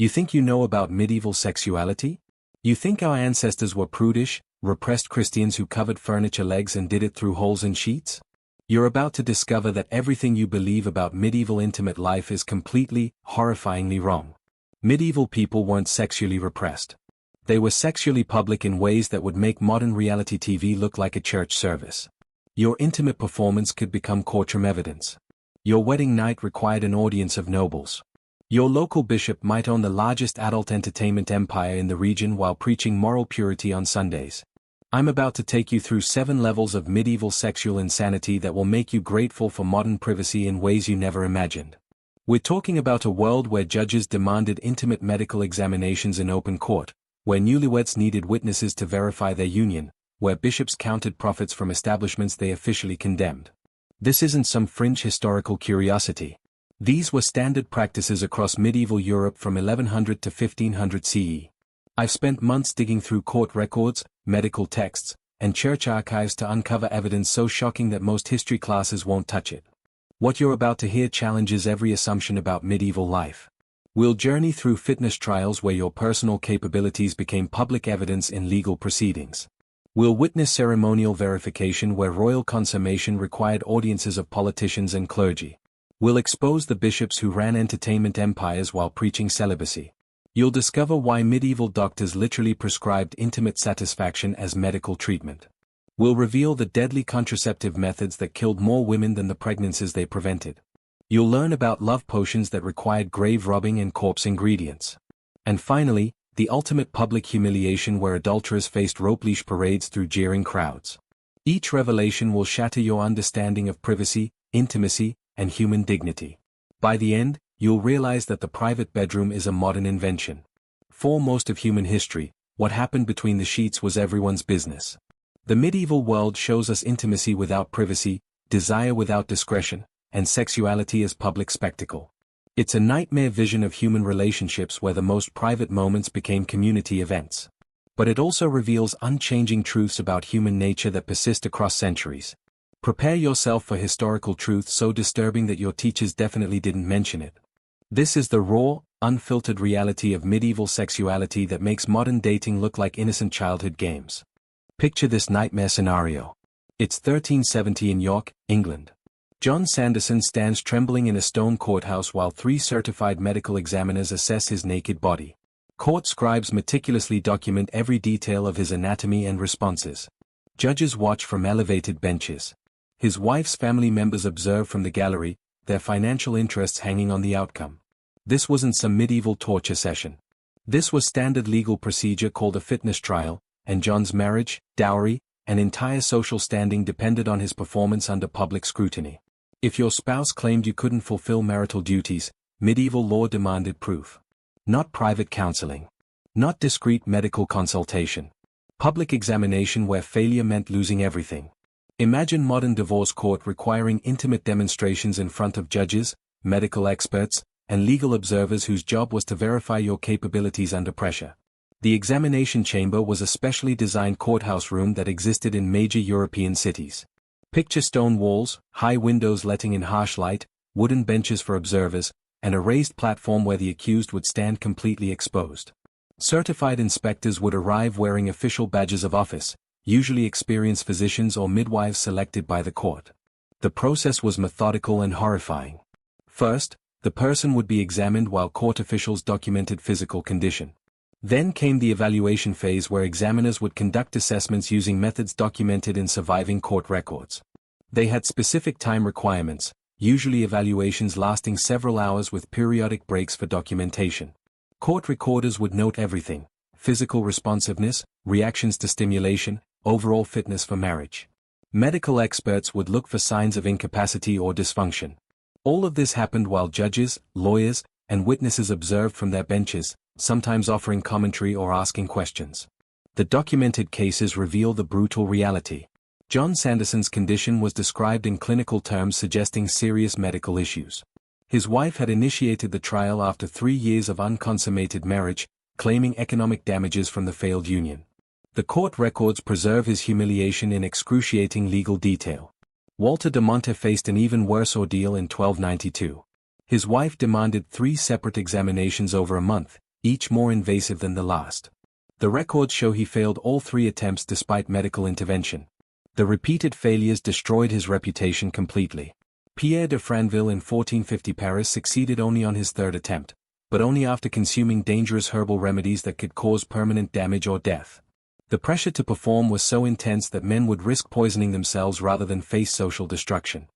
You think you know about medieval sexuality? You think our ancestors were prudish, repressed Christians who covered furniture legs and did it through holes in sheets? You're about to discover that everything you believe about medieval intimate life is completely, horrifyingly wrong. Medieval people weren't sexually repressed. They were sexually public in ways that would make modern reality TV look like a church service. Your intimate performance could become courtroom evidence. Your wedding night required an audience of nobles. Your local bishop might own the largest adult entertainment empire in the region while preaching moral purity on Sundays. I'm about to take you through 7 levels of medieval sexual insanity that will make you grateful for modern privacy in ways you never imagined. We're talking about a world where judges demanded intimate medical examinations in open court, where newlyweds needed witnesses to verify their union, where bishops counted profits from establishments they officially condemned. This isn't some fringe historical curiosity. These were standard practices across medieval Europe from 1100 to 1500 CE. I've spent months digging through court records, medical texts, and church archives to uncover evidence so shocking that most history classes won't touch it. What you're about to hear challenges every assumption about medieval life. We'll journey through fitness trials where your personal capabilities became public evidence in legal proceedings. We'll witness ceremonial verification where royal consummation required audiences of politicians and clergy. We'll expose the bishops who ran entertainment empires while preaching celibacy. You'll discover why medieval doctors literally prescribed intimate satisfaction as medical treatment. We'll reveal the deadly contraceptive methods that killed more women than the pregnancies they prevented. You'll learn about love potions that required grave robbing and corpse ingredients. And finally, the ultimate public humiliation where adulterers faced rope leash parades through jeering crowds. Each revelation will shatter your understanding of privacy, intimacy, and human dignity. By the end, you'll realize that the private bedroom is a modern invention. For most of human history, what happened between the sheets was everyone's business. The medieval world shows us intimacy without privacy, desire without discretion, and sexuality as public spectacle. It's a nightmare vision of human relationships where the most private moments became community events. But it also reveals unchanging truths about human nature that persist across centuries. Prepare yourself for historical truth so disturbing that your teachers definitely didn't mention it. This is the raw, unfiltered reality of medieval sexuality that makes modern dating look like innocent childhood games. Picture this nightmare scenario. It's 1370 in York, England. John Sanderson stands trembling in a stone courthouse while 3 certified medical examiners assess his naked body. Court scribes meticulously document every detail of his anatomy and responses. Judges watch from elevated benches. His wife's family members observe from the gallery, their financial interests hanging on the outcome. This wasn't some medieval torture session. This was standard legal procedure called a fitness trial, and John's marriage, dowry, and entire social standing depended on his performance under public scrutiny. If your spouse claimed you couldn't fulfill marital duties, medieval law demanded proof. Not private counseling. Not discreet medical consultation. Public examination where failure meant losing everything. Imagine modern divorce court requiring intimate demonstrations in front of judges, medical experts, and legal observers whose job was to verify your capabilities under pressure. The examination chamber was a specially designed courthouse room that existed in major European cities. Picture stone walls, high windows letting in harsh light, wooden benches for observers, and a raised platform where the accused would stand completely exposed. Certified inspectors would arrive wearing official badges of office, usually experienced physicians or midwives selected by the court. The process was methodical and horrifying. First, the person would be examined while court officials documented physical condition. Then came the evaluation phase where examiners would conduct assessments using methods documented in surviving court records. They had specific time requirements, usually evaluations lasting several hours with periodic breaks for documentation. Court recorders would note everything: physical responsiveness, reactions to stimulation, overall fitness for marriage. Medical experts would look for signs of incapacity or dysfunction. All of this happened while judges, lawyers, and witnesses observed from their benches, sometimes offering commentary or asking questions. The documented cases reveal the brutal reality. John Sanderson's condition was described in clinical terms suggesting serious medical issues. His wife had initiated the trial after 3 years of unconsummated marriage, claiming economic damages from the failed union. The court records preserve his humiliation in excruciating legal detail. Walter de Monte faced an even worse ordeal in 1292. His wife demanded 3 separate examinations over a month, each more invasive than the last. The records show he failed all 3 attempts despite medical intervention. The repeated failures destroyed his reputation completely. Pierre de Franville in 1450 Paris succeeded only on his 3rd attempt, but only after consuming dangerous herbal remedies that could cause permanent damage or death. The pressure to perform was so intense that men would risk poisoning themselves rather than face social destruction.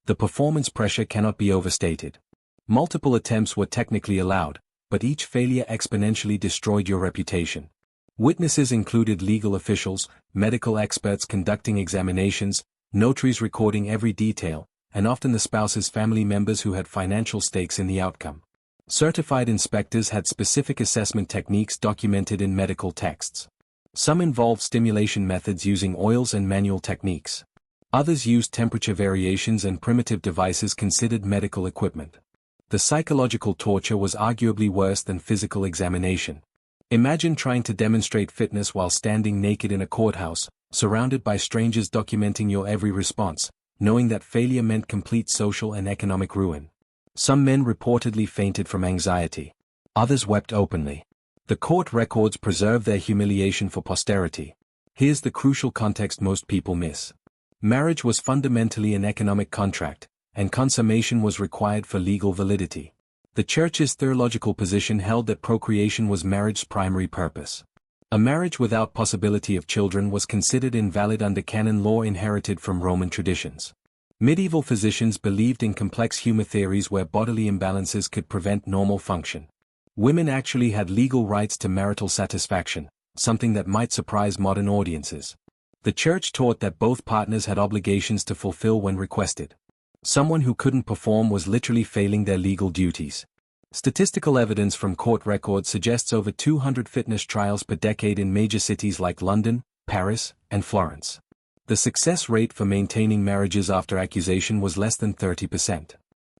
The performance pressure cannot be overstated. Multiple attempts were technically allowed, but each failure exponentially destroyed your reputation. Witnesses included legal officials, medical experts conducting examinations, notaries recording every detail, and often the spouse's family members who had financial stakes in the outcome. Certified inspectors had specific assessment techniques documented in medical texts. Some involved stimulation methods using oils and manual techniques. Others used temperature variations and primitive devices considered medical equipment. The psychological torture was arguably worse than physical examination. Imagine trying to demonstrate fitness while standing naked in a courthouse, surrounded by strangers documenting your every response, knowing that failure meant complete social and economic ruin. Some men reportedly fainted from anxiety. Others wept openly. The court records preserve their humiliation for posterity. Here's the crucial context most people miss. Marriage was fundamentally an economic contract, and consummation was required for legal validity. The Church's theological position held that procreation was marriage's primary purpose. A marriage without possibility of children was considered invalid under canon law inherited from Roman traditions. Medieval physicians believed in complex human theories where bodily imbalances could prevent normal function. Women actually had legal rights to marital satisfaction, something that might surprise modern audiences. The Church taught that both partners had obligations to fulfill when requested. Someone who couldn't perform was literally failing their legal duties. Statistical evidence from court records suggests over 200 fitness trials per decade in major cities like London, Paris, and Florence. The success rate for maintaining marriages after accusation was less than 30%.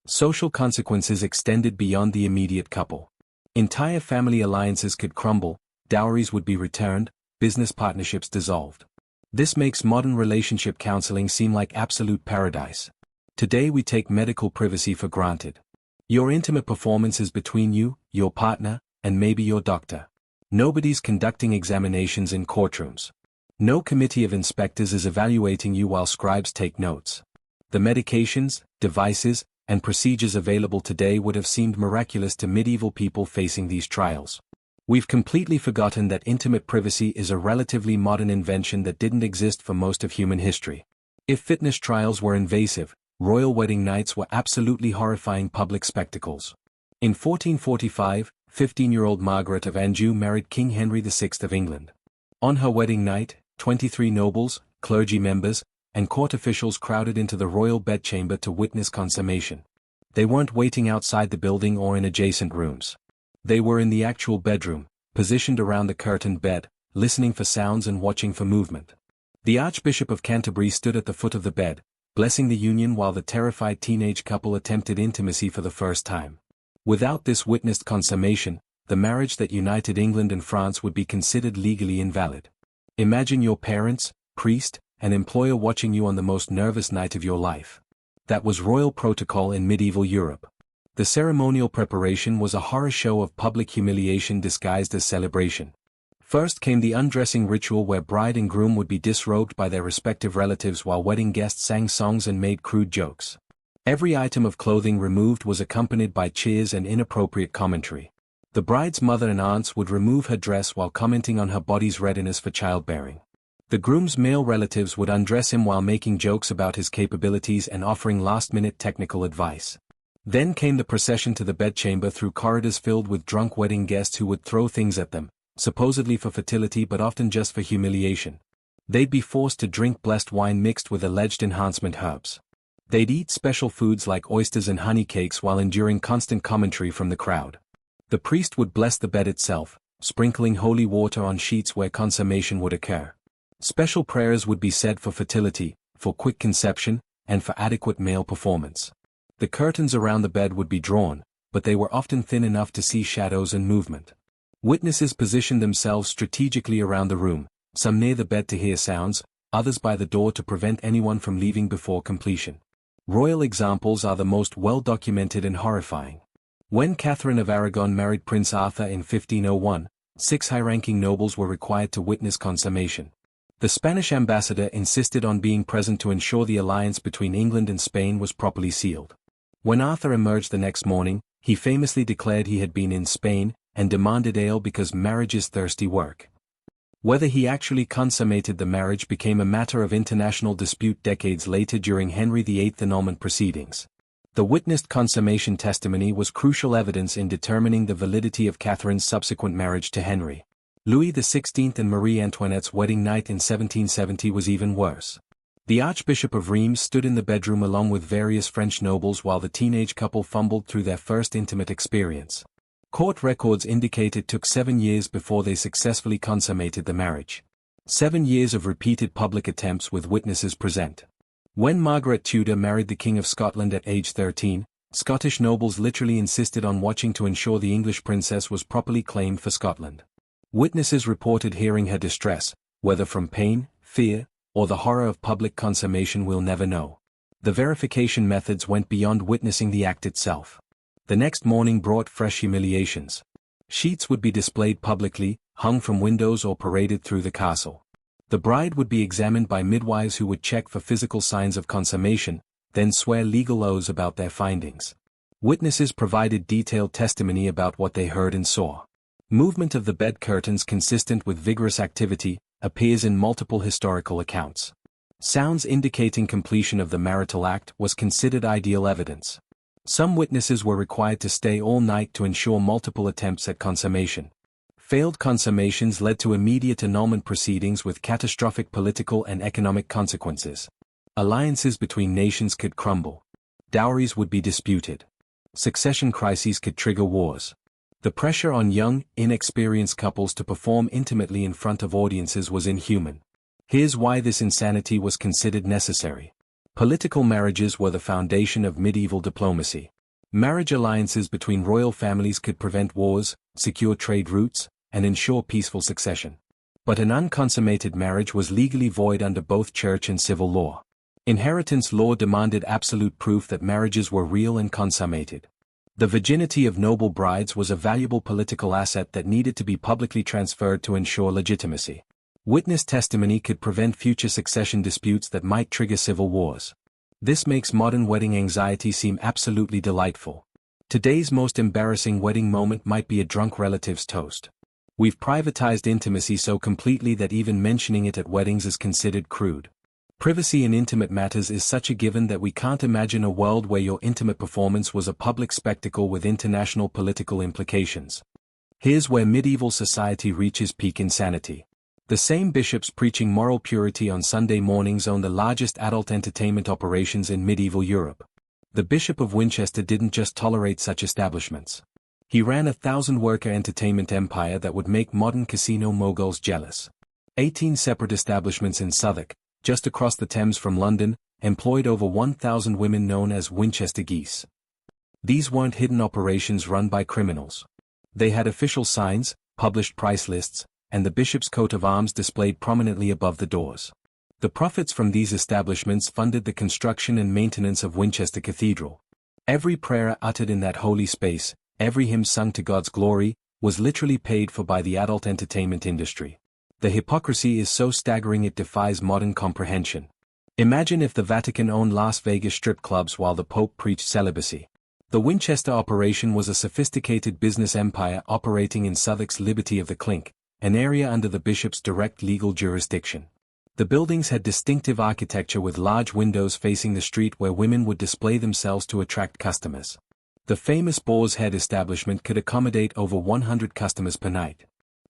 Social consequences extended beyond the immediate couple. Entire family alliances could crumble, dowries would be returned, business partnerships dissolved. This makes modern relationship counseling seem like absolute paradise. Today we take medical privacy for granted. Your intimate performance is between you, your partner, and maybe your doctor. Nobody's conducting examinations in courtrooms. No committee of inspectors is evaluating you while scribes take notes. The medications, devices, and procedures available today would have seemed miraculous to medieval people facing these trials. We've completely forgotten that intimate privacy is a relatively modern invention that didn't exist for most of human history. If fitness trials were invasive, royal wedding nights were absolutely horrifying public spectacles. In 1445, 15-year-old Margaret of Anjou married King Henry VI of England. On her wedding night, 23 nobles, clergy members, and court officials crowded into the royal bedchamber to witness consummation. They weren't waiting outside the building or in adjacent rooms. They were in the actual bedroom, positioned around the curtained bed, listening for sounds and watching for movement. The Archbishop of Canterbury stood at the foot of the bed, blessing the union while the terrified teenage couple attempted intimacy for the first time. Without this witnessed consummation, the marriage that united England and France would be considered legally invalid. Imagine your parents, priest, and employer watching you on the most nervous night of your life. That was royal protocol in medieval Europe. The ceremonial preparation was a horror show of public humiliation disguised as celebration. First came the undressing ritual where bride and groom would be disrobed by their respective relatives while wedding guests sang songs and made crude jokes. Every item of clothing removed was accompanied by cheers and inappropriate commentary. The bride's mother and aunts would remove her dress while commenting on her body's readiness for childbearing. The groom's male relatives would undress him while making jokes about his capabilities and offering last-minute technical advice. Then came the procession to the bedchamber through corridors filled with drunk wedding guests who would throw things at them, supposedly for fertility but often just for humiliation. They'd be forced to drink blessed wine mixed with alleged enhancement herbs. They'd eat special foods like oysters and honey cakes while enduring constant commentary from the crowd. The priest would bless the bed itself, sprinkling holy water on sheets where consummation would occur. Special prayers would be said for fertility, for quick conception, and for adequate male performance. The curtains around the bed would be drawn, but they were often thin enough to see shadows and movement. Witnesses positioned themselves strategically around the room, some near the bed to hear sounds, others by the door to prevent anyone from leaving before completion. Royal examples are the most well-documented and horrifying. When Catherine of Aragon married Prince Arthur in 1501, 6 high-ranking nobles were required to witness consummation. The Spanish ambassador insisted on being present to ensure the alliance between England and Spain was properly sealed. When Arthur emerged the next morning, he famously declared he had been in Spain, and demanded ale because marriage is thirsty work. Whether he actually consummated the marriage became a matter of international dispute decades later during Henry VIII annulment proceedings. The witnessed consummation testimony was crucial evidence in determining the validity of Catherine's subsequent marriage to Henry. Louis XVI and Marie Antoinette's wedding night in 1770 was even worse. The Archbishop of Reims stood in the bedroom along with various French nobles while the teenage couple fumbled through their first intimate experience. Court records indicate it took 7 years before they successfully consummated the marriage. 7 years of repeated public attempts with witnesses present. When Margaret Tudor married the King of Scotland at age 13, Scottish nobles literally insisted on watching to ensure the English princess was properly claimed for Scotland. Witnesses reported hearing her distress, whether from pain, fear, or the horror of public consummation we'll never know. The verification methods went beyond witnessing the act itself. The next morning brought fresh humiliations. Sheets would be displayed publicly, hung from windows or paraded through the castle. The bride would be examined by midwives who would check for physical signs of consummation, then swear legal oaths about their findings. Witnesses provided detailed testimony about what they heard and saw. Movement of the bed curtains consistent with vigorous activity appears in multiple historical accounts. Sounds indicating completion of the marital act was considered ideal evidence. Some witnesses were required to stay all night to ensure multiple attempts at consummation. Failed consummations led to immediate annulment proceedings with catastrophic political and economic consequences. Alliances between nations could crumble. Dowries would be disputed. Succession crises could trigger wars. The pressure on young, inexperienced couples to perform intimately in front of audiences was inhuman. Here's why this insanity was considered necessary. Political marriages were the foundation of medieval diplomacy. Marriage alliances between royal families could prevent wars, secure trade routes, and ensure peaceful succession. But an unconsummated marriage was legally void under both church and civil law. Inheritance law demanded absolute proof that marriages were real and consummated. The virginity of noble brides was a valuable political asset that needed to be publicly transferred to ensure legitimacy. Witness testimony could prevent future succession disputes that might trigger civil wars. This makes modern wedding anxiety seem absolutely delightful. Today's most embarrassing wedding moment might be a drunk relative's toast. We've privatized intimacy so completely that even mentioning it at weddings is considered crude. Privacy in intimate matters is such a given that we can't imagine a world where your intimate performance was a public spectacle with international political implications. Here's where medieval society reaches peak insanity. The same bishops preaching moral purity on Sunday mornings owned the largest adult entertainment operations in medieval Europe. The Bishop of Winchester didn't just tolerate such establishments. He ran a 1,000-worker entertainment empire that would make modern casino moguls jealous. 18 separate establishments in Southwark, just across the Thames from London, employed over 1,000 women known as Winchester geese. These weren't hidden operations run by criminals. They had official signs, published price lists, and the bishop's coat of arms displayed prominently above the doors. The profits from these establishments funded the construction and maintenance of Winchester Cathedral. Every prayer uttered in that holy space, every hymn sung to God's glory, was literally paid for by the adult entertainment industry. The hypocrisy is so staggering it defies modern comprehension. Imagine if the Vatican owned Las Vegas strip clubs while the Pope preached celibacy. The Winchester operation was a sophisticated business empire operating in Southwark's Liberty of the Clink, an area under the bishop's direct legal jurisdiction. The buildings had distinctive architecture with large windows facing the street where women would display themselves to attract customers. The famous Boar's Head establishment could accommodate over 100 customers per night.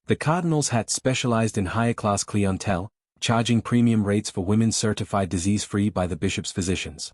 The Cardinal's Hat specialized in higher-class clientele, charging premium rates for women certified disease-free by the bishop's physicians.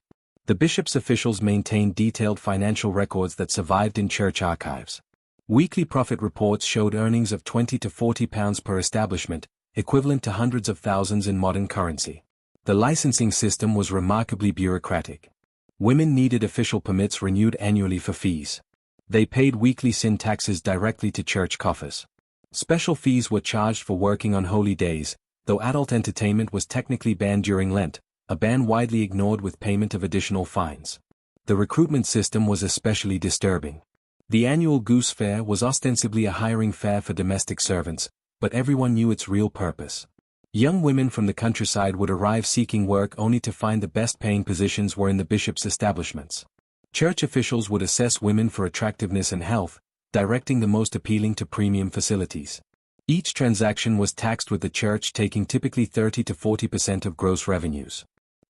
The bishop's officials maintained detailed financial records that survived in church archives. Weekly profit reports showed earnings of £20 to £40 per establishment, equivalent to hundreds of thousands in modern currency. The licensing system was remarkably bureaucratic. Women needed official permits renewed annually for fees. They paid weekly sin taxes directly to church coffers. Special fees were charged for working on holy days, though adult entertainment was technically banned during Lent, a ban widely ignored with payment of additional fines. The recruitment system was especially disturbing. The annual Goose Fair was ostensibly a hiring fair for domestic servants, but everyone knew its real purpose. Young women from the countryside would arrive seeking work only to find the best-paying positions were in the bishop's establishments. Church officials would assess women for attractiveness and health, directing the most appealing to premium facilities. Each transaction was taxed, with the church taking typically 30 to 40% of gross revenues.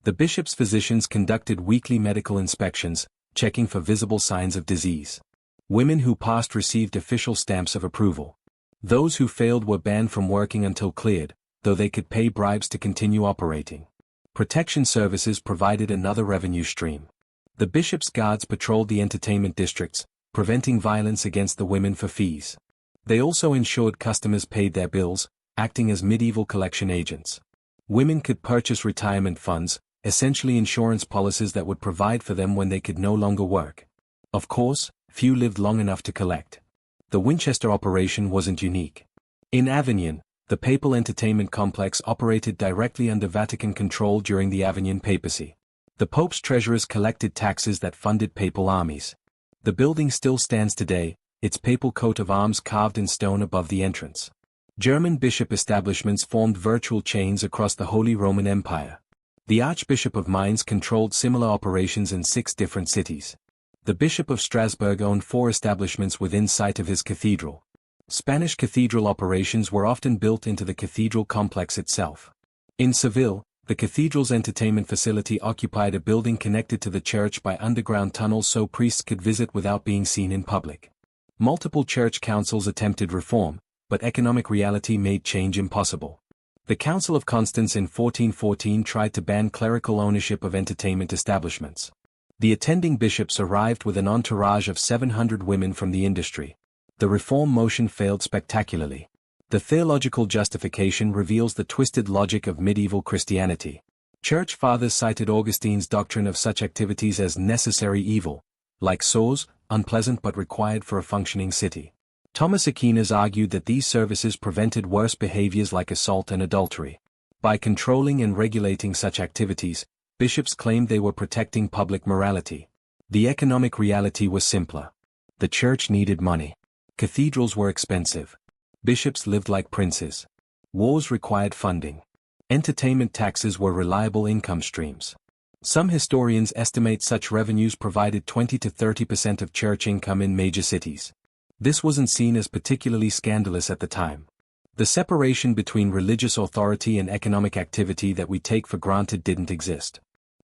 The bishop's physicians conducted weekly medical inspections, checking for visible signs of disease. Women who passed received official stamps of approval. Those who failed were banned from working until cleared, though they could pay bribes to continue operating. Protection services provided another revenue stream. The bishop's guards patrolled the entertainment districts, preventing violence against the women for fees. They also ensured customers paid their bills, acting as medieval collection agents. Women could purchase retirement funds, essentially insurance policies that would provide for them when they could no longer work. Of course, few lived long enough to collect. The Winchester operation wasn't unique. In Avignon, the papal entertainment complex operated directly under Vatican control during the Avignon papacy. The Pope's treasurers collected taxes that funded papal armies. The building still stands today, its papal coat of arms carved in stone above the entrance. German bishop establishments formed virtual chains across the Holy Roman Empire. The Archbishop of Mainz controlled similar operations in 6 different cities. The Bishop of Strasbourg owned 4 establishments within sight of his cathedral. Spanish cathedral operations were often built into the cathedral complex itself. In Seville, the cathedral's entertainment facility occupied a building connected to the church by underground tunnels so priests could visit without being seen in public. Multiple church councils attempted reform, but economic reality made change impossible. The Council of Constance in 1414 tried to ban clerical ownership of entertainment establishments. The attending bishops arrived with an entourage of 700 women from the industry. The reform motion failed spectacularly. The theological justification reveals the twisted logic of medieval Christianity. Church fathers cited Augustine's doctrine of such activities as necessary evil, like sores, unpleasant but required for a functioning city. Thomas Aquinas argued that these services prevented worse behaviors like assault and adultery. By controlling and regulating such activities, bishops claimed they were protecting public morality. The economic reality was simpler. The church needed money. Cathedrals were expensive. Bishops lived like princes. Wars required funding. Entertainment taxes were reliable income streams. Some historians estimate such revenues provided 20 to 30% of church income in major cities. This wasn't seen as particularly scandalous at the time. The separation between religious authority and economic activity that we take for granted didn't exist.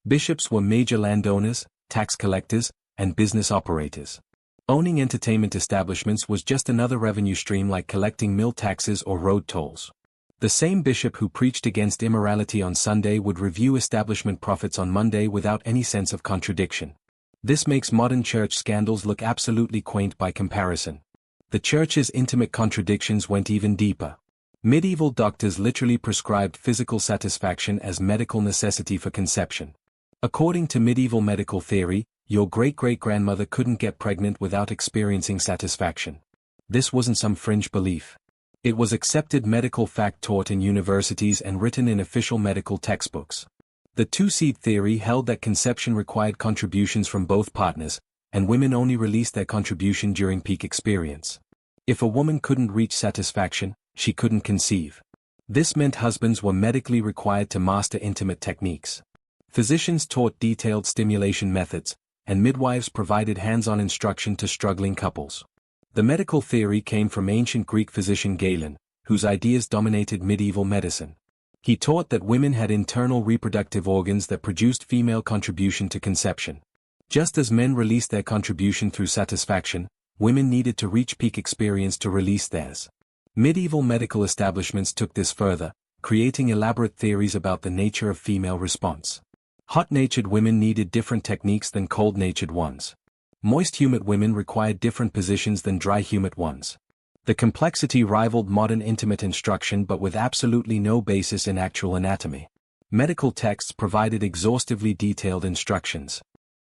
Bishops were major landowners, tax collectors, and business operators. Owning entertainment establishments was just another revenue stream like collecting mill taxes or road tolls. The same bishop who preached against immorality on Sunday would review establishment profits on Monday without any sense of contradiction. This makes modern church scandals look absolutely quaint by comparison. The church's intimate contradictions went even deeper. Medieval doctors literally prescribed physical satisfaction as medical necessity for conception. According to medieval medical theory, your great-great-grandmother couldn't get pregnant without experiencing satisfaction. This wasn't some fringe belief. It was accepted medical fact taught in universities and written in official medical textbooks. The two-seed theory held that conception required contributions from both partners, and women only released their contribution during peak experience. If a woman couldn't reach satisfaction, she couldn't conceive. This meant husbands were medically required to master intimate techniques. Physicians taught detailed stimulation methods, and midwives provided hands-on instruction to struggling couples. The medical theory came from ancient Greek physician Galen, whose ideas dominated medieval medicine. He taught that women had internal reproductive organs that produced female contribution to conception. Just as men released their contribution through satisfaction, women needed to reach peak experience to release theirs. Medieval medical establishments took this further, creating elaborate theories about the nature of female response. Hot-natured women needed different techniques than cold-natured ones. Moist humid women required different positions than dry humid ones. The complexity rivaled modern intimate instruction but with absolutely no basis in actual anatomy. Medical texts provided exhaustively detailed instructions.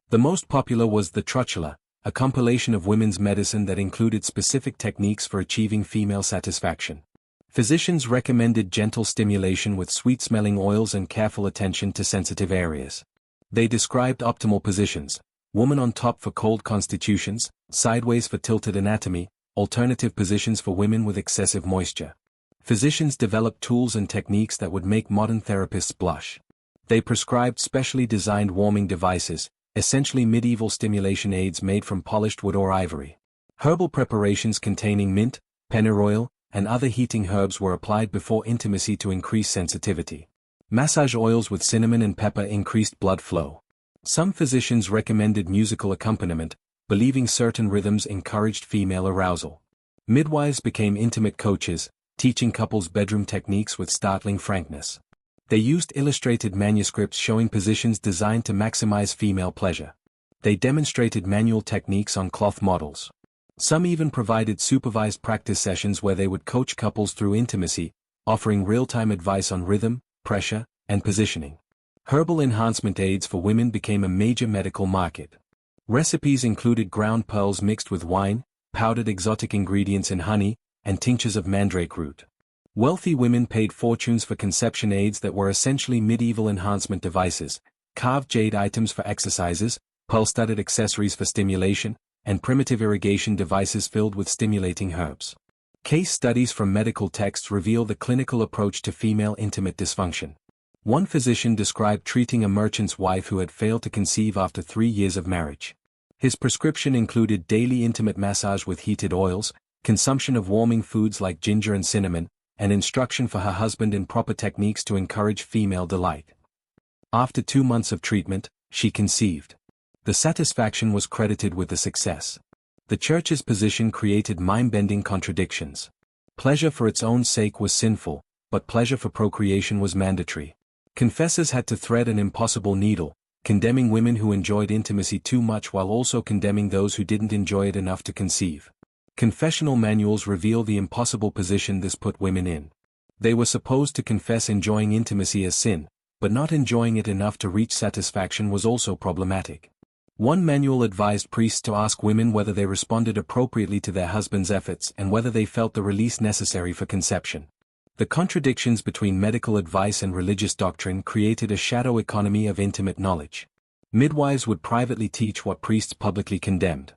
The most popular was the Trotula, a compilation of women's medicine that included specific techniques for achieving female satisfaction. Physicians recommended gentle stimulation with sweet-smelling oils and careful attention to sensitive areas. They described optimal positions, woman on top for cold constitutions, sideways for tilted anatomy, alternative positions for women with excessive moisture. Physicians developed tools and techniques that would make modern therapists blush. They prescribed specially designed warming devices, essentially medieval stimulation aids made from polished wood or ivory. Herbal preparations containing mint, pennyroyal, and other heating herbs were applied before intimacy to increase sensitivity. Massage oils with cinnamon and pepper increased blood flow. Some physicians recommended musical accompaniment, believing certain rhythms encouraged female arousal. Midwives became intimate coaches, teaching couples bedroom techniques with startling frankness. They used illustrated manuscripts showing positions designed to maximize female pleasure. They demonstrated manual techniques on cloth models. Some even provided supervised practice sessions where they would coach couples through intimacy, offering real-time advice on rhythm, pressure, and positioning. Herbal enhancement aids for women became a major medical market. Recipes included ground pearls mixed with wine, powdered exotic ingredients in honey, and tinctures of mandrake root. Wealthy women paid fortunes for conception aids that were essentially medieval enhancement devices, carved jade items for exercises, pearl-studded accessories for stimulation, and primitive irrigation devices filled with stimulating herbs. Case studies from medical texts reveal the clinical approach to female intimate dysfunction. One physician described treating a merchant's wife who had failed to conceive after 3 years of marriage. His prescription included daily intimate massage with heated oils, consumption of warming foods like ginger and cinnamon, and instruction for her husband in proper techniques to encourage female delight. After 2 months of treatment, she conceived. The satisfaction was credited with the success. The Church's position created mind-bending contradictions. Pleasure for its own sake was sinful, but pleasure for procreation was mandatory. Confessors had to thread an impossible needle, condemning women who enjoyed intimacy too much while also condemning those who didn't enjoy it enough to conceive. Confessional manuals reveal the impossible position this put women in. They were supposed to confess enjoying intimacy as sin, but not enjoying it enough to reach satisfaction was also problematic. One manual advised priests to ask women whether they responded appropriately to their husband's efforts and whether they felt the release necessary for conception. The contradictions between medical advice and religious doctrine created a shadow economy of intimate knowledge. Midwives would privately teach what priests publicly condemned.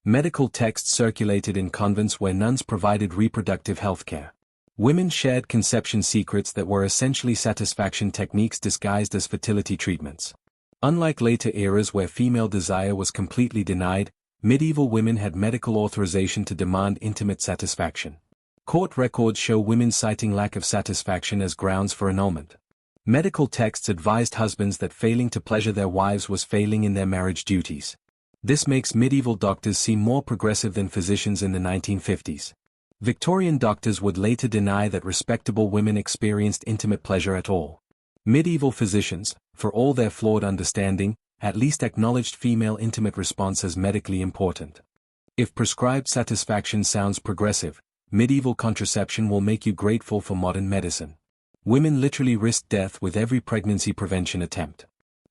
Medical texts circulated in convents where nuns provided reproductive health care. Women shared conception secrets that were essentially satisfaction techniques disguised as fertility treatments. Unlike later eras where female desire was completely denied, medieval women had medical authorization to demand intimate satisfaction. Court records show women citing lack of satisfaction as grounds for annulment. Medical texts advised husbands that failing to pleasure their wives was failing in their marriage duties. This makes medieval doctors seem more progressive than physicians in the 1950s. Victorian doctors would later deny that respectable women experienced intimate pleasure at all. Medieval physicians, for all their flawed understanding, at least acknowledged female intimate response as medically important. If prescribed satisfaction sounds progressive, medieval contraception will make you grateful for modern medicine. Women literally risked death with every pregnancy prevention attempt.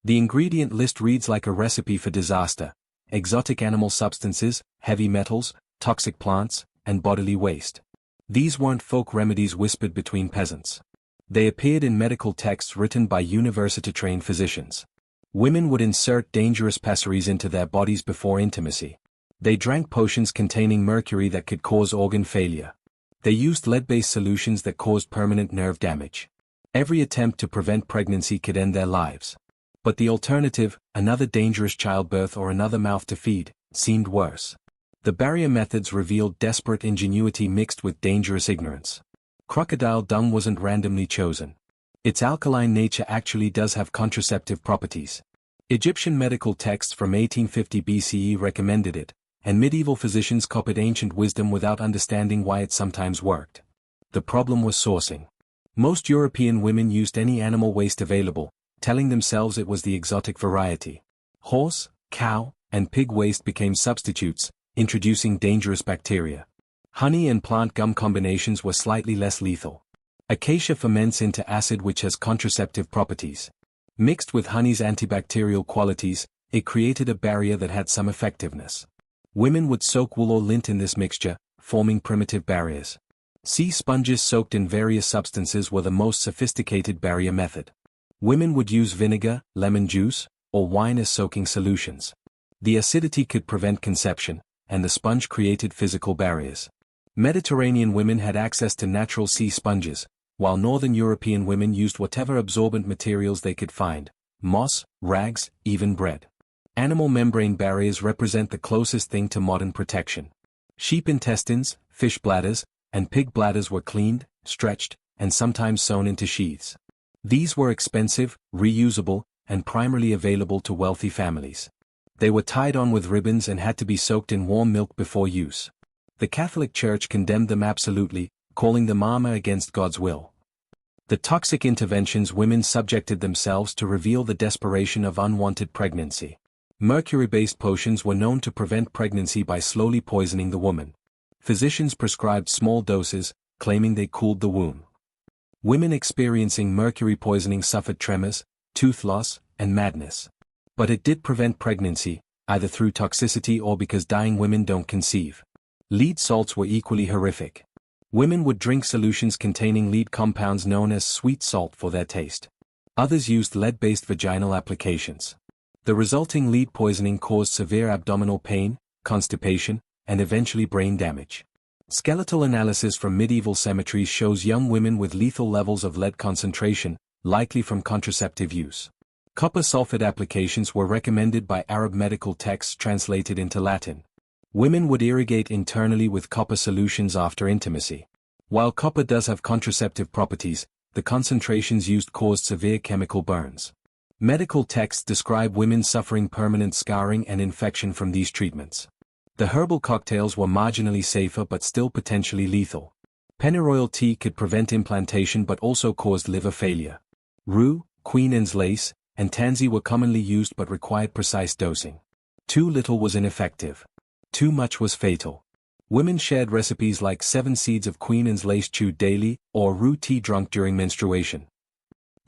The ingredient list reads like a recipe for disaster: exotic animal substances, heavy metals, toxic plants, and bodily waste. These weren't folk remedies whispered between peasants. They appeared in medical texts written by university-trained physicians. Women would insert dangerous pessaries into their bodies before intimacy. They drank potions containing mercury that could cause organ failure. They used lead-based solutions that caused permanent nerve damage. Every attempt to prevent pregnancy could end their lives. But the alternative, another dangerous childbirth or another mouth to feed, seemed worse. The barrier methods revealed desperate ingenuity mixed with dangerous ignorance. Crocodile dung wasn't randomly chosen. Its alkaline nature actually does have contraceptive properties. Egyptian medical texts from 1850 BCE recommended it, and medieval physicians copied ancient wisdom without understanding why it sometimes worked. The problem was sourcing. Most European women used any animal waste available, telling themselves it was the exotic variety. Horse, cow, and pig waste became substitutes, introducing dangerous bacteria. Honey and plant gum combinations were slightly less lethal. Acacia ferments into acid which has contraceptive properties. Mixed with honey's antibacterial qualities, it created a barrier that had some effectiveness. Women would soak wool or lint in this mixture, forming primitive barriers. Sea sponges soaked in various substances were the most sophisticated barrier method. Women would use vinegar, lemon juice, or wine as soaking solutions. The acidity could prevent conception, and the sponge created physical barriers. Mediterranean women had access to natural sea sponges, while Northern European women used whatever absorbent materials they could find: moss, rags, even bread. Animal membrane barriers represent the closest thing to modern protection. Sheep intestines, fish bladders, and pig bladders were cleaned, stretched, and sometimes sewn into sheaths. These were expensive, reusable, and primarily available to wealthy families. They were tied on with ribbons and had to be soaked in warm milk before use. The Catholic Church condemned them absolutely, calling them armor against God's will. The toxic interventions women subjected themselves to reveal the desperation of unwanted pregnancy. Mercury-based potions were known to prevent pregnancy by slowly poisoning the woman. Physicians prescribed small doses, claiming they cooled the womb. Women experiencing mercury poisoning suffered tremors, tooth loss, and madness. But it did prevent pregnancy, either through toxicity or because dying women don't conceive. Lead salts were equally horrific. Women would drink solutions containing lead compounds known as sweet salt for their taste. Others used lead-based vaginal applications. The resulting lead poisoning caused severe abdominal pain, constipation, and eventually brain damage. Skeletal analysis from medieval cemeteries shows young women with lethal levels of lead concentration, likely from contraceptive use. Copper sulfate applications were recommended by Arab medical texts translated into Latin. Women would irrigate internally with copper solutions after intimacy. While copper does have contraceptive properties, the concentrations used caused severe chemical burns. Medical texts describe women suffering permanent scarring and infection from these treatments. The herbal cocktails were marginally safer but still potentially lethal. Pennyroyal tea could prevent implantation but also caused liver failure. Rue, Queen Anne's lace, and tansy were commonly used but required precise dosing. Too little was ineffective. Too much was fatal. Women shared recipes like 7 seeds of Queen Anne's lace chewed daily, or rue tea drunk during menstruation.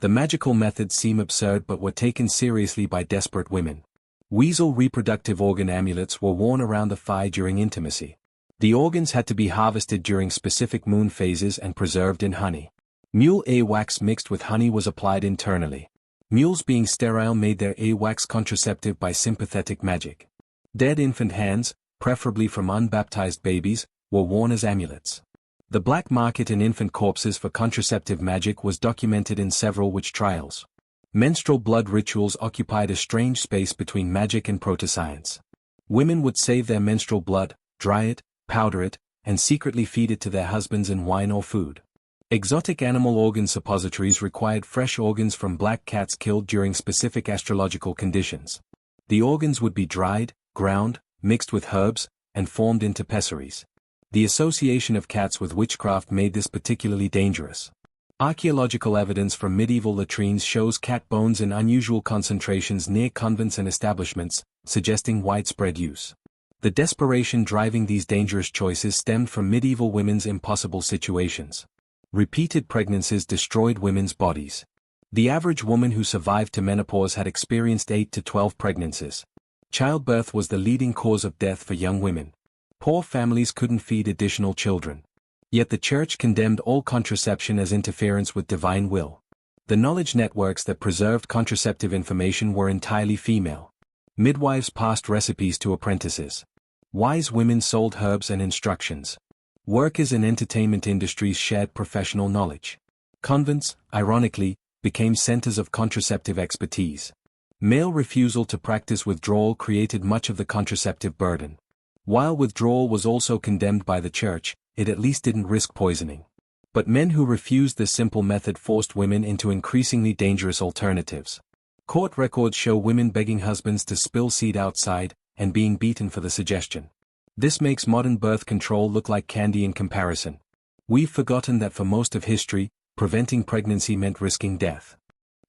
The magical methods seem absurd but were taken seriously by desperate women. Weasel reproductive organ amulets were worn around the thigh during intimacy. The organs had to be harvested during specific moon phases and preserved in honey. Mule A wax mixed with honey was applied internally. Mules being sterile made their A wax contraceptive by sympathetic magic. Dead infant hands, preferably from unbaptized babies, were worn as amulets. The black market in infant corpses for contraceptive magic was documented in several witch trials. Menstrual blood rituals occupied a strange space between magic and proto-science. Women would save their menstrual blood, dry it, powder it, and secretly feed it to their husbands in wine or food. Exotic animal organ suppositories required fresh organs from black cats killed during specific astrological conditions. The organs would be dried, ground, mixed with herbs, and formed into pessaries. The association of cats with witchcraft made this particularly dangerous. Archaeological evidence from medieval latrines shows cat bones in unusual concentrations near convents and establishments, suggesting widespread use. The desperation driving these dangerous choices stemmed from medieval women's impossible situations. Repeated pregnancies destroyed women's bodies. The average woman who survived to menopause had experienced 8 to 12 pregnancies. Childbirth was the leading cause of death for young women. Poor families couldn't feed additional children. Yet the Church condemned all contraception as interference with divine will. The knowledge networks that preserved contraceptive information were entirely female. Midwives passed recipes to apprentices. Wise women sold herbs and instructions. Workers in entertainment industries shared professional knowledge. Convents, ironically, became centers of contraceptive expertise. Male refusal to practice withdrawal created much of the contraceptive burden. While withdrawal was also condemned by the Church, it at least didn't risk poisoning. But men who refused this simple method forced women into increasingly dangerous alternatives. Court records show women begging husbands to spill seed outside, and being beaten for the suggestion. This makes modern birth control look like candy in comparison. We've forgotten that for most of history, preventing pregnancy meant risking death.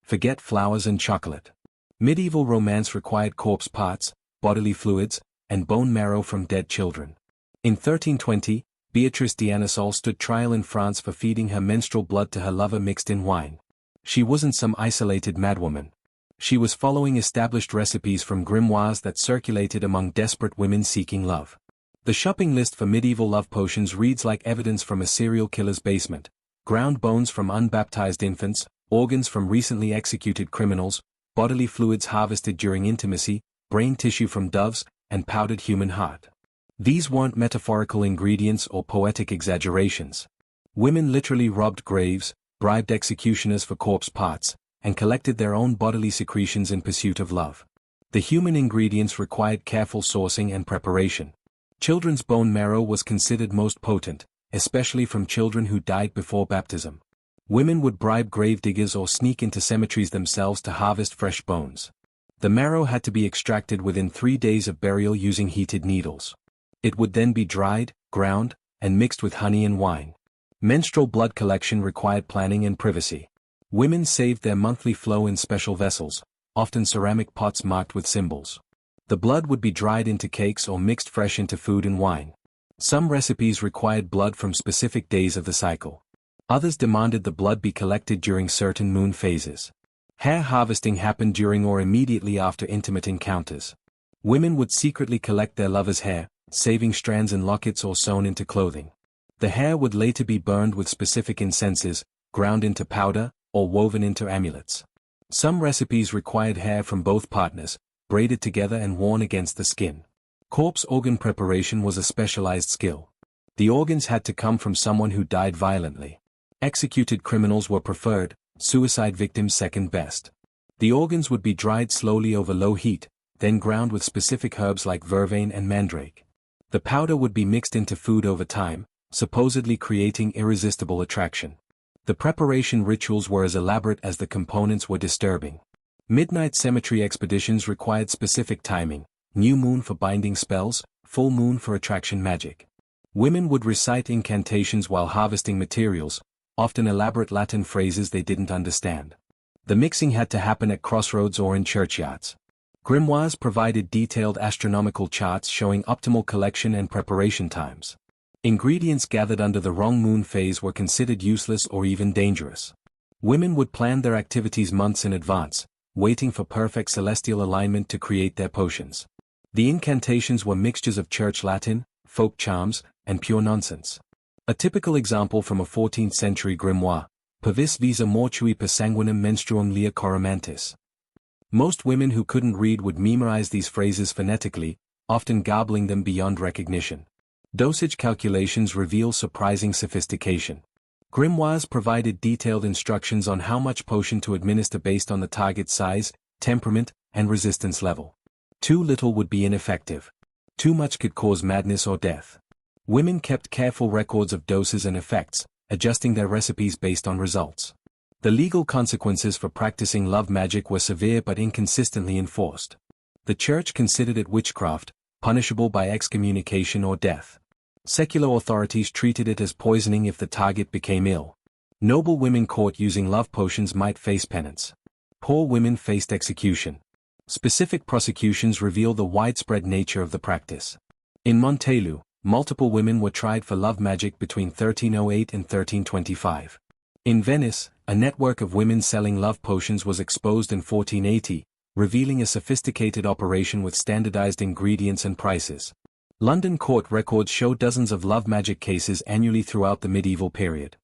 Forget flowers and chocolate. Medieval romance required corpse parts, bodily fluids, and bone marrow from dead children. In 1320, Beatrice d'Anasol stood trial in France for feeding her menstrual blood to her lover mixed in wine. She wasn't some isolated madwoman. She was following established recipes from grimoires that circulated among desperate women seeking love. The shopping list for medieval love potions reads like evidence from a serial killer's basement: ground bones from unbaptized infants, organs from recently executed criminals, bodily fluids harvested during intimacy, brain tissue from doves, and powdered human heart. These weren't metaphorical ingredients or poetic exaggerations. Women literally robbed graves, bribed executioners for corpse parts, and collected their own bodily secretions in pursuit of love. The human ingredients required careful sourcing and preparation. Children's bone marrow was considered most potent, especially from children who died before baptism. Women would bribe gravediggers or sneak into cemeteries themselves to harvest fresh bones. The marrow had to be extracted within 3 days of burial using heated needles. It would then be dried, ground, and mixed with honey and wine. Menstrual blood collection required planning and privacy. Women saved their monthly flow in special vessels, often ceramic pots marked with symbols. The blood would be dried into cakes or mixed fresh into food and wine. Some recipes required blood from specific days of the cycle. Others demanded the blood be collected during certain moon phases. Hair harvesting happened during or immediately after intimate encounters. Women would secretly collect their lover's hair, saving strands in lockets or sewn into clothing. The hair would later be burned with specific incenses, ground into powder, or woven into amulets. Some recipes required hair from both partners, braided together and worn against the skin. Corpse organ preparation was a specialized skill. The organs had to come from someone who died violently. Executed criminals were preferred, suicide victims second best. The organs would be dried slowly over low heat, then ground with specific herbs like vervain and mandrake. The powder would be mixed into food over time, supposedly creating irresistible attraction. The preparation rituals were as elaborate as the components were disturbing. Midnight cemetery expeditions required specific timing, new moon for binding spells, full moon for attraction magic. Women would recite incantations while harvesting materials, often elaborate Latin phrases they didn't understand. The mixing had to happen at crossroads or in churchyards. Grimoires provided detailed astronomical charts showing optimal collection and preparation times. Ingredients gathered under the wrong moon phase were considered useless or even dangerous. Women would plan their activities months in advance, waiting for perfect celestial alignment to create their potions. The incantations were mixtures of church Latin, folk charms, and pure nonsense. A typical example from a 14th century grimoire, Pavis visa mortui per sanguinem menstruum lia coromantis. Most women who couldn't read would memorize these phrases phonetically, often garbling them beyond recognition. Dosage calculations reveal surprising sophistication. Grimoires provided detailed instructions on how much potion to administer based on the target size, temperament, and resistance level. Too little would be ineffective. Too much could cause madness or death. Women kept careful records of doses and effects, adjusting their recipes based on results. The legal consequences for practicing love magic were severe but inconsistently enforced. The church considered it witchcraft, punishable by excommunication or death. Secular authorities treated it as poisoning if the target became ill. Noble women caught using love potions might face penance. Poor women faced execution. Specific prosecutions reveal the widespread nature of the practice. In Montelu, multiple women were tried for love magic between 1308 and 1325. In Venice, a network of women selling love potions was exposed in 1480, revealing a sophisticated operation with standardized ingredients and prices. London court records show dozens of love magic cases annually throughout the medieval period.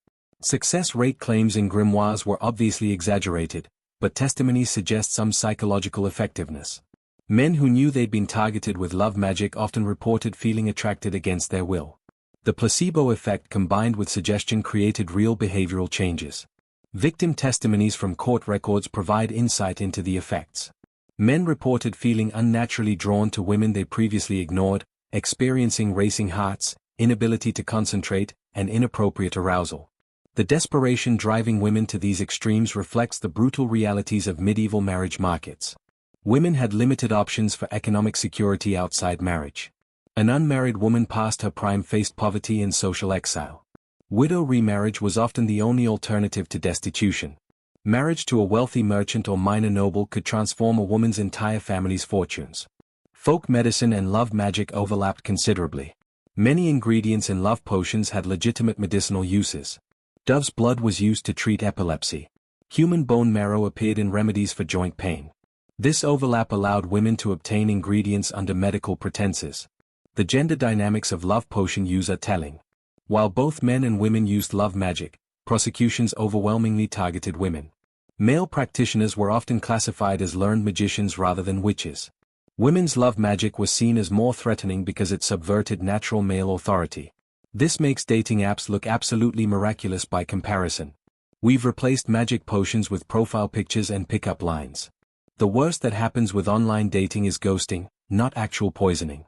Success rate claims in grimoires were obviously exaggerated, but testimonies suggest some psychological effectiveness. Men who knew they'd been targeted with love magic often reported feeling attracted against their will. The placebo effect combined with suggestion created real behavioral changes. Victim testimonies from court records provide insight into the effects. Men reported feeling unnaturally drawn to women they previously ignored, experiencing racing hearts, inability to concentrate, and inappropriate arousal. The desperation driving women to these extremes reflects the brutal realities of medieval marriage markets. Women had limited options for economic security outside marriage. An unmarried woman past her prime faced poverty and social exile. Widow remarriage was often the only alternative to destitution. Marriage to a wealthy merchant or minor noble could transform a woman's entire family's fortunes. Folk medicine and love magic overlapped considerably. Many ingredients in love potions had legitimate medicinal uses. Dove's blood was used to treat epilepsy. Human bone marrow appeared in remedies for joint pain. This overlap allowed women to obtain ingredients under medical pretenses. The gender dynamics of love potion use are telling. While both men and women used love magic, prosecutions overwhelmingly targeted women. Male practitioners were often classified as learned magicians rather than witches. Women's love magic was seen as more threatening because it subverted natural male authority. This makes dating apps look absolutely miraculous by comparison. We've replaced magic potions with profile pictures and pickup lines. The worst that happens with online dating is ghosting, not actual poisoning.